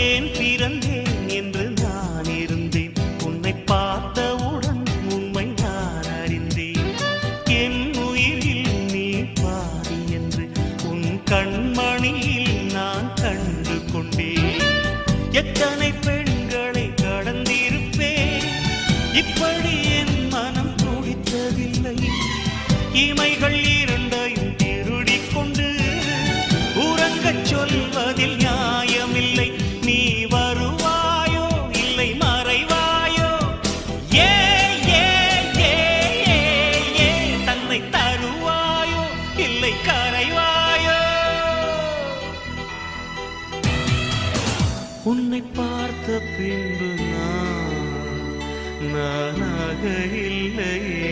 ஏன் பிறந்தேன் என்று நான் இருந்தேன், உன்னை பார்த்தவுடன் உண்மை நான் அறிந்தேன். என் உயிரில் நீ பாதி என்று உன் கண்மணியில் நான் கண்டு கொண்டேன். எத்தனை பெண்களை கடந்திருப்பேன், இப்படி என் மனம் துடித்ததில்லை. இமைகள் இரண்டையும் திருடிக் கொண்டு உறங்கச் சொல்வதில் நியாயமில்லை. நீ வருவாயோ இல்லை மறைவாயோ, ஏ ஏ ஏ ஏ ஏ தன்னை தருவாயோ இல்லை கரைவாயோ. உன்னை பார்த்த பின்பு நானாக இல்லையே.